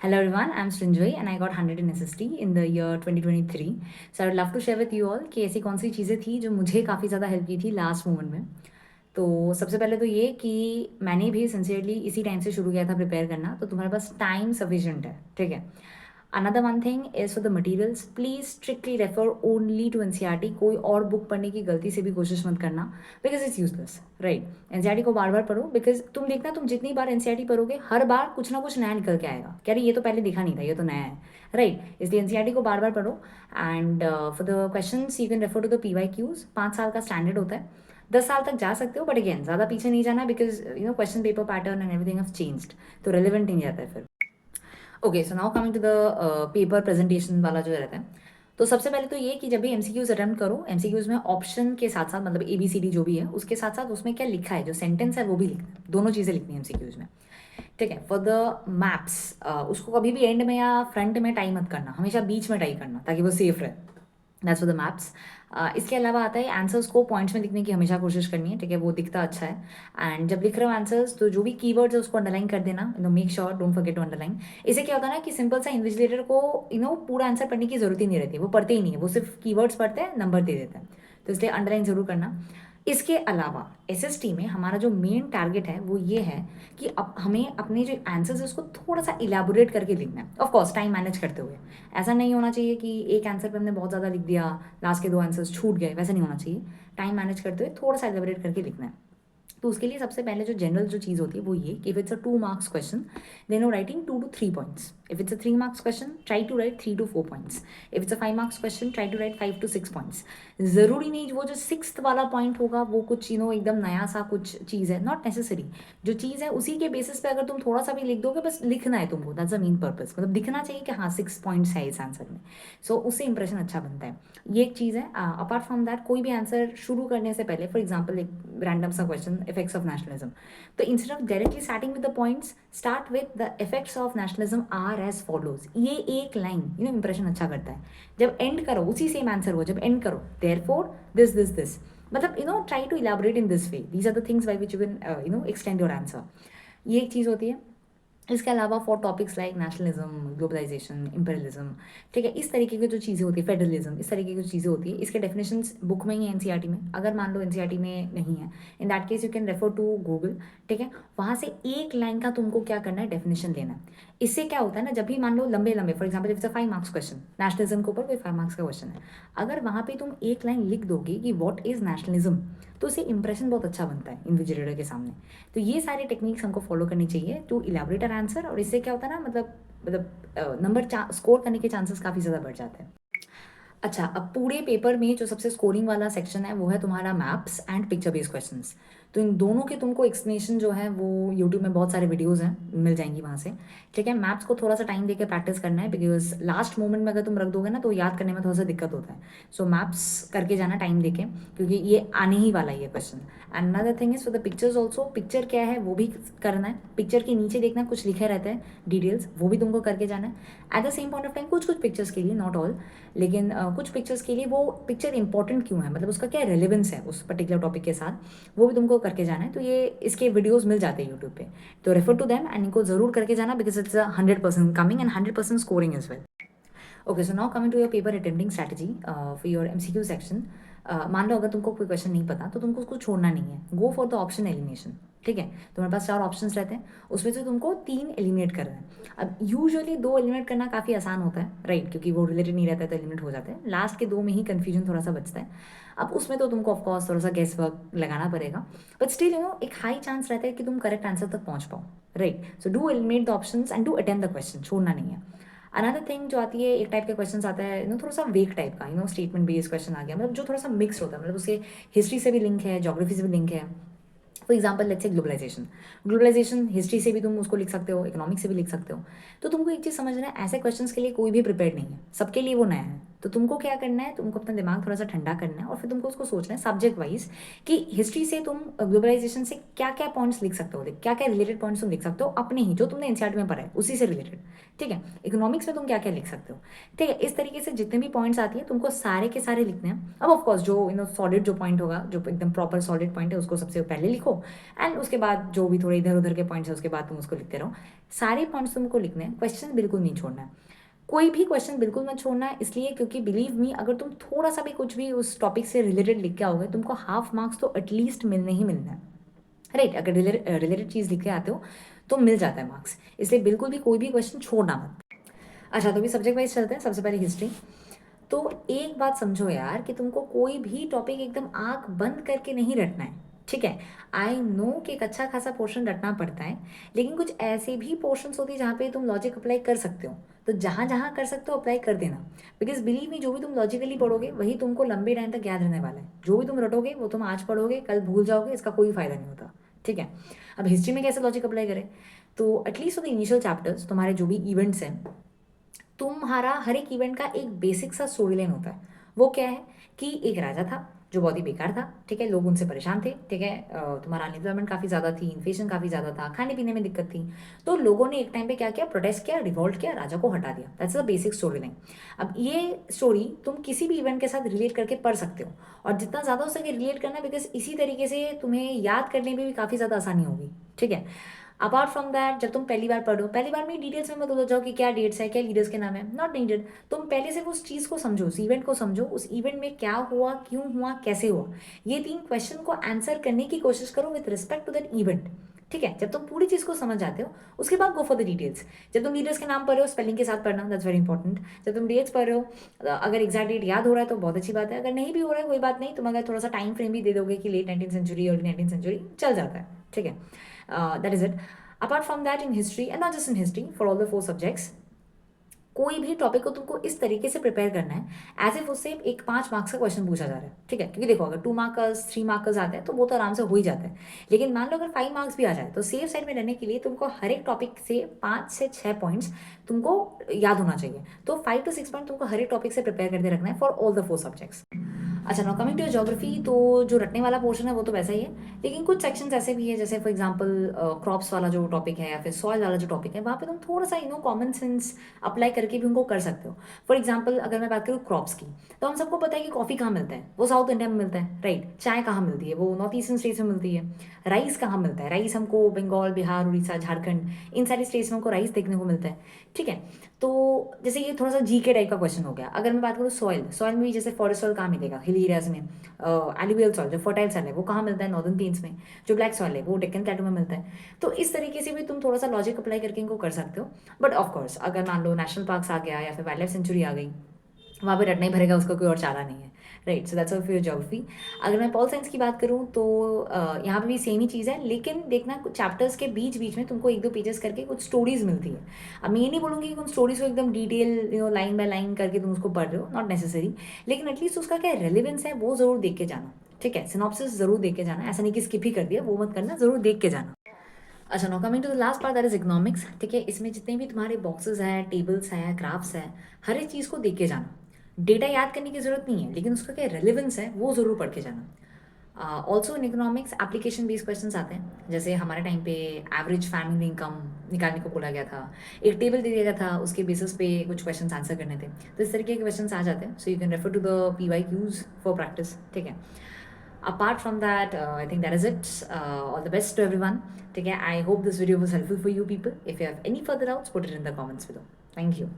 Hello everyone, I'm Srinjoy and I got 100 in SST in the year 2023. So I would love to share with you all कि ऐसी कौन सी चीज़ें थी जो मुझे काफ़ी ज़्यादा हेल्प की थी लास्ट मोमेंट में। तो सबसे पहले तो ये कि मैंने भी सिंसियरली इसी टाइम से शुरू किया था प्रिपेयर करना, तो तुम्हारे पास टाइम सफिशिएंट है, ठीक है। Another one thing is for the materials, please strictly refer only to NCERT. कोई और बुक पढ़ने की गलती से भी कोशिश मत करना, because it's useless, right. NCERT को बार बार पढ़ो, बिकॉज तुम देखना तुम जितनी बार एनसीईआरटी पढ़ोगे हर बार कुछ ना कुछ नया निकल के आएगा, कह रही ये तो पहले देखा नहीं था, ये तो नया है, राइट। इसलिए एनसीईआरटी को बार बार पढ़ो। And for the question you can refer to the PYQs। 5 साल का स्टैंडर्ड होता है, 10 साल तक जा सकते हो, बट अगेन ज़्यादा पीछे नहीं जाना, because question paper pattern and everything have changed, तो रेलिवेंट नहीं रहता है फिर। Okay, so now coming to the paper presentation वाला जो रहता है, तो सबसे पहले तो ये कि जब भी एमसीक्यूज अटेम्प्ट करो, एमसीक्यूज में ऑप्शन के साथ साथ मतलब ABCD जो भी है उसके साथ साथ उसमें क्या लिखा है, जो सेंटेंस है वो भी लिखना है, दोनों चीज़ें लिखनी है एमसीक्यूज में, ठीक है। फॉर द मैप्स उसको कभी भी एंड में या फ्रंट में टाई मत करना, हमेशा बीच में टाई करना ताकि वो सेफ रहे। That's for the maps. इसके अलावा आता है आंसर्स को पॉइंट्स में लिखने की हमेशा कोशिश करनी है, ठीक है, वो दिखता अच्छा है। एंड जब लिख रहे हो आंसर्स तो जो भी कीवर्ड्स है उसको अंडरलाइन कर देना, make sure don't forget to underline. इससे क्या होता है ना कि सिंपल सा इन्विजिलेटर को पूरा आंसर पढ़ने की जरूरत ही नहीं रहती, वो पढ़ते ही नहीं है, वो सिर्फ कीवर्ड्स पढ़ते हैं, नंबर दे देते हैं, तो इसलिए अंडरलाइन जरूर करना। इसके अलावा SST में हमारा जो मेन टारगेट है वो ये है कि अब हमें अपने जो आंसर्स है उसको थोड़ा सा इलेबोरेट करके लिखना है, ऑफ कोर्स टाइम मैनेज करते हुए। ऐसा नहीं होना चाहिए कि एक आंसर पे हमने बहुत ज़्यादा लिख दिया, लास्ट के 2 आंसर्स छूट गए, वैसा नहीं होना चाहिए। टाइम मैनेज करते हुए थोड़ा सा इलेबोरेट करके लिखना है। तो उसके लिए सबसे पहले जो जनरल जो चीज़ होती है वो ये कि if it's a 2 marks question then you writing 2 to 3 points. If it's a 3 marks question try to write 3 to 4 points. If it's a 5 marks question try to write 5 to 6 points. ज़रूरी नहीं वो जो 6th वाला point होगा वो कुछ एकदम नया सा कुछ चीज़ है, नॉट नेसेसरी। जो चीज़ है उसी के बेसिस पे अगर तुम थोड़ा सा भी लिख दोगे, बस लिखना है तुमको, दैट्स द मेन पर्पस, मतलब दिखना चाहिए कि हाँ 6 पॉइंट्स है इस आंसर में, सो उससे इंप्रेशन अच्छा बनता है। ये एक चीज़ है। अपार्ट फ्रॉम दैट कोई भी आंसर शुरू करने से पहले, फॉर एग्जाम्पल एक रैंडम सा क्वेश्चन, इफेक्ट्स ऑफ नेशनलिज्म, तो instead of directly starting with the points, start with the effects of nationalism are as follows. ये एक लाइन इंप्रेशन अच्छा करता है। जब एंड करो उसी सेम आंसर हो, जब एंड करो देयरफॉर दिस, मतलब try to elaborate in this way, these are the things by which you can extend your answer. ये एक चीज़ होती है। इसके अलावा for topics like nationalism, globalization, imperialism, ठीक है, इस तरीके की जो चीज़ें होती है, फेडरलिज्म, इस तरीके की जो चीज़ें होती है, इसके डेफिनेशंस बुक में ही है एनसीईआरटी में। अगर मान लो एनसीईआरटी में नहीं है, in that case you can refer to Google, ठीक है। वहाँ से एक लाइन का तुमको क्या करना है, डेफिनेशन लेना है। इससे क्या होता है ना, जब भी मान लो लंबे लंबे, for example it's a 5 marks question, nationalism के ऊपर कोई 5 मार्क्स का क्वेश्चन है, अगर वहाँ पे तुम एक लाइन लिख दोगे कि व्हाट इज नेशनलिज्म, तो उससे इंप्रेशन बहुत अच्छा बनता है इन्विजिलेटर के सामने। तो ये सारे टेक्निक्स हमको फॉलो करनी चाहिए टू इलैबोरेट आर आंसर, और इससे क्या होता है ना, मतलब नंबर स्कोर करने के चांसेस काफ़ी ज़्यादा बढ़ जाते हैं। अच्छा, अब पूरे पेपर में जो सबसे स्कोरिंग वाला सेक्शन है वो है तुम्हारा maps and picture based questions. तो इन दोनों के तुमको एक्सप्लेनेशन जो है वो यूट्यूब में बहुत सारे वीडियोस हैं, मिल जाएंगी वहाँ से, ठीक है। मैप्स को थोड़ा सा टाइम देकर प्रैक्टिस करना है, बिकॉज लास्ट मोमेंट में अगर तुम रख दोगे ना तो याद करने में थोड़ा सा दिक्कत होता है। सो मैप्स करके जाना टाइम देके, क्योंकि ये आने ही वाला है ये question. And another thing is for the pictures also, picture क्या है वो भी करना है, पिक्चर के नीचे देखना कुछ लिखे रहते हैं डिटेल्स, वो भी तुमको करके जाना है। At the same point of time कुछ कुछ पिक्चर्स के लिए, नॉट ऑल, लेकिन कुछ पिक्चर्स के लिए वो पिक्चर इंपॉर्टेंट क्यों है, मतलब उसका क्या रेलेवेंस है उस पर्टिकुलर टॉपिक के साथ, वो भी तुमको करके जाना है। तो ये इसके वीडियोस मिल जाते हैं यूट्यूब पे, तो रेफर टू देम एंड इनको जरूर करके जाना, because it's 100% coming and 100% scoring as well. Okay, so now coming to your paper attempting strategy for your MCQ section. मान लो अगर तुमको कोई क्वेश्चन नहीं पता तो तुमको उसको छोड़ना नहीं है, go for the option elimination, ठीक है। तुम्हारे पास 4 ऑप्शंस रहते हैं, उसमें से तुमको 3 एलिमिनेट करना है। अब यूजुअली 2 एलिमिनेट करना काफ़ी आसान होता है, राइट, क्योंकि वो रिलेटेड नहीं रहता है तो एलिमिनेट हो जाते हैं। लास्ट के 2 में ही कन्फ्यूजन थोड़ा सा बचता है। अब उसमें तो तुमको ऑफकोर्स थोड़ा सा गेस वर्क लगाना पड़ेगा, बट स्टिल एक हाई चांस रहता है कि तुम करेक्ट आंसर तक पहुंच पाओ, right. So do eliminate the options and do attempt the question, छोड़ना नहीं है। अनदर थिंग जो आती है, एक टाइप के क्वेश्चन आता है थोड़ा सा वेक टाइप का, स्टेटमेंट बेस्ड क्वेश्चन आ गया, मतलब जो थोड़ा सा मिक्स होता है, मतलब उसके हिस्ट्री से भी लिंक है, जोग्राफी से भी लिंक है। For example let's say globalization, globalization history से भी तुम उसको लिख सकते हो, इकोनॉमिक्स से भी लिख सकते हो। तो तुमको एक चीज़ समझना है, ऐसे क्वेश्चंस के लिए कोई भी प्रिपेयर्ड नहीं है, सबके लिए वो नया है। तो तुमको क्या करना है, तुमको अपना दिमाग थोड़ा सा ठंडा करना है और फिर तुमको उसको सोचना है सब्जेक्ट वाइज कि हिस्ट्री से तुम ग्लोबलाइजेशन से क्या क्या पॉइंट्स लिख सकते हो, क्या क्या रिलेटेड पॉइंट्स तुम लिख सकते हो अपने ही, जो तुमने एनसीईआरटी में पढ़ा है उसी से रिलेटेड। ठीक है, इकोनॉमिक्स में तुम क्या क्या लिख सकते हो। ठीक है, इस तरीके से जितने भी पॉइंट्स आती है तुमको सारे के सारे लिखने हैं। अब ऑफकोर्स जो सॉलिड जो पॉइंट होगा, जो एकदम प्रॉपर सॉलिड पॉइंट है, उसको सबसे पहले लिखो, एंड उसके बाद जो भी थोड़े इधर उधर के पॉइंट्स है उसके बाद तुम उसको लिखते रहो। सारे पॉइंट्स तुमको लिखने हैं, क्वेश्चन बिल्कुल नहीं छोड़ना है, कोई भी क्वेश्चन बिल्कुल मत छोड़ना है। इसलिए क्योंकि बिलीव मी, अगर तुम थोड़ा सा भी कुछ भी उस टॉपिक से रिलेटेड लिख के आओगे, तुमको हाफ मार्क्स तो एटलीस्ट मिलने ही मिलना है, राइट। अगर रिलेटेड चीज़ लिख के आते हो तो मिल जाता है मार्क्स, इसलिए बिल्कुल भी कोई भी क्वेश्चन छोड़ना मत। अच्छा, तो भी सब्जेक्ट वाइज चलते हैं। सबसे पहले हिस्ट्री। तो एक बात समझो यार कि तुमको कोई भी टॉपिक एकदम आंख बंद करके नहीं रटना है। ठीक है, आई नो कि एक अच्छा खासा पोर्शन रटना पड़ता है, लेकिन कुछ ऐसे भी पोर्शंस होती है जहाँ पे तुम लॉजिक अप्लाई कर सकते हो, तो जहाँ जहाँ कर सकते हो अप्लाई कर देना। बिकॉज बिलीव मी, जो भी तुम लॉजिकली पढ़ोगे वही तुमको लंबे टाइम तक याद रहने वाला है। जो भी तुम रटोगे वो तुम आज पढ़ोगे कल भूल जाओगे, इसका कोई फायदा नहीं होता। ठीक है, अब हिस्ट्री में कैसे लॉजिक अप्लाई करें, तो at least for the initial chapters तुम्हारे जो भी इवेंट्स हैं, तुम्हारा हर एक इवेंट का एक बेसिक सा स्टोरी लाइन होता है। वो क्या है कि एक राजा था जो बहुत ही बेकार था। ठीक है, लोग उनसे परेशान थे। ठीक है, तुम्हारा अनएम्प्लॉयमेंट काफ़ी ज़्यादा थी, इन्फ्लेशन काफ़ी ज़्यादा था, खाने पीने में दिक्कत थी। तो लोगों ने एक टाइम पे क्या किया, प्रोटेस्ट किया, रिवॉल्ट किया, राजा को हटा दिया। That's the basic story line. अब ये स्टोरी तुम किसी भी इवेंट के साथ रिलेट करके पढ़ सकते हो, और जितना ज़्यादा हो सके रिलेट करना, बिकॉज इसी तरीके से तुम्हें याद करने में भी काफ़ी ज़्यादा आसानी होगी। ठीक है, अपार्ट फ्रॉम दैट, जब तुम पहली बार पढ़ो, पहली बार में डिटेल्स में मत उलझ जाओ कि क्या डेट्स है, क्या लीडर्स के नाम है, नॉट नीडेड। तुम पहले से उस चीज़ को समझो, उस इवेंट को समझो, उस इवेंट में क्या हुआ, क्यों हुआ, कैसे हुआ। ये 3 क्वेश्चन को आंसर करने की कोशिश करो with respect to that event. ठीक है, जब तुम पूरी चीज़ को समझ जाते हो उसके बाद गो फॉर द डिटेल्स। जब तुम लीडर्स के नाम पढ़ रहे हो, स्पेलिंग के साथ पढ़ना, दैट्स वेरी इंपॉर्टेंट। जब तुम डेट्स पढ़ रहे हो, अगर एग्जैक्ट डेट याद हो रहा है तो बहुत अच्छी बात है, अगर नहीं भी हो रहा है कोई बात नहीं, तुम अगर थोड़ा सा टाइम फ्रेम भी दे दोगे कि late 19th century, early 19th century, चल जाता है। ठीक है, that is it. Apart from that, in history and not just in history, for all the 4 subjects, कोई भी टॉपिक को तुमको इस तरीके से प्रिपेयर करना है एज इफ उससे एक 5 मार्क्स का क्वेश्चन पूछा जा रहा है। ठीक है, क्योंकि देखो अगर 2 मार्कर्स 3 मार्कर्स आते हैं तो वो तो आराम से हो ही जाता है, लेकिन मान लो अगर 5 मार्क्स भी आ जाए तो सेफ साइड में रहने के लिए तुमको हर एक टॉपिक से 5 से 6 पॉइंट्स तुमको याद होना चाहिए। तो 5 to 6 पॉइंट तुमको हर एक टॉपिक से प्रिपेयर करके रखना है फॉर ऑल द 4 सब्जेक्ट्स। अच्छा, नाउ कमिंग टू ज्योग्राफी, तो जो रटने वाला पोर्शन है वो तो वैसा ही है, लेकिन कुछ सेक्शंस ऐसे भी है, जैसे फॉर एग्जांपल क्रॉप्स वाला जो टॉपिक है या फिर सॉइल वाला जो टॉपिक है, वहाँ पे तुम थोड़ा सा कॉमन सेंस अप्लाई करके भी उनको कर सकते हो। फॉर एग्जाम्पल अगर मैं बात करूँ क्रॉप्स की, तो हम सबको पता है कि कॉफ़ी कहाँ मिलता है, वो साउथ इंडिया में मिलता है, राइट। चाय कहाँ मिलती है, वो नॉर्थ ईस्टर्न स्टेट्स में मिलती है। राइस कहाँ मिलता है, राइस हमको बंगाल, बिहार, उड़ीसा, झारखंड, इन सारी स्टेट्स में हमको राइस देखने को मिलता है। ठीक है, तो जैसे ये थोड़ा सा जीके टाइप का क्वेश्चन हो गया। अगर मैं बात करूँ सॉइल, सॉइल में भी जैसे फॉरेस्ट सॉइल कहाँ मिलेगा, हिल एरियाज में। एलुवियल सॉइल, जो फर्टाइल सॉइल है वो कहाँ मिलता है, नॉर्दर्न प्लेन्स में। जो ब्लैक सॉइल है वो डेक्कन प्लेटो में मिलता है। तो इस तरीके से भी तुम थोड़ा सा लॉजिक अप्लाई करके इनको कर सकते हो। बट ऑफकोर्स अगर मान लो नेशनल पार्क्स आ गया या फिर वाइल्ड लाइफ सेंचुरी आ गई, वहाँ पे रटना ही भरेगा, उसका कोई और चारा नहीं है, right. So that's all for geography. अगर मैं पॉल साइंस की बात करूँ तो यहाँ पे भी सेम ही चीज़ है, लेकिन देखना कुछ चैप्टर्स के बीच बीच में तुमको 1-2 पेजेस करके कुछ स्टोरीज मिलती है। अब मैं ये नहीं बोलूँगी कि उन स्टोरीज को एकदम डिटेल लाइन बाय लाइन करके तुम उसको पढ़ रहे हो, नॉट नेसेसरी, लेकिन एटलीस्ट उसका क्या रेलिवेंस है वो ज़रूर देख के जाना। ठीक है, सिनॉप्सिस ज़रूर देख के जाना, ऐसा नहीं कि स्किप ही कर दिया, वो मत करना, ज़रूर देख के जाना। अच्छा, now coming to the last part, that is economics. ठीक है, इसमें जितने भी तुम्हारे बॉक्सेस हैं, टेबल्स हैं, ग्राफ्स हैं, हर एक चीज़ को देख के जाना। डेटा याद करने की जरूरत नहीं है, लेकिन उसका क्या रेलिवेंस है वो ज़रूर पढ़ के जाना। Also in economics application based question आते हैं, जैसे हमारे टाइम पे एवरेज फैमिली इनकम निकालने को बोला गया था, एक टेबल दे दिया गया था, उसके बेसिस पे कुछ क्वेश्चन आंसर करने थे। तो इस तरीके के क्वेश्चन आ जाते हैं, so you can refer to the PYQs for practice. ठीक है, apart from that, I think that is it. All the best to everyone. Okay, I hope this video was helpful for you people. If you have any further doubts, put it in the comments below. Thank you.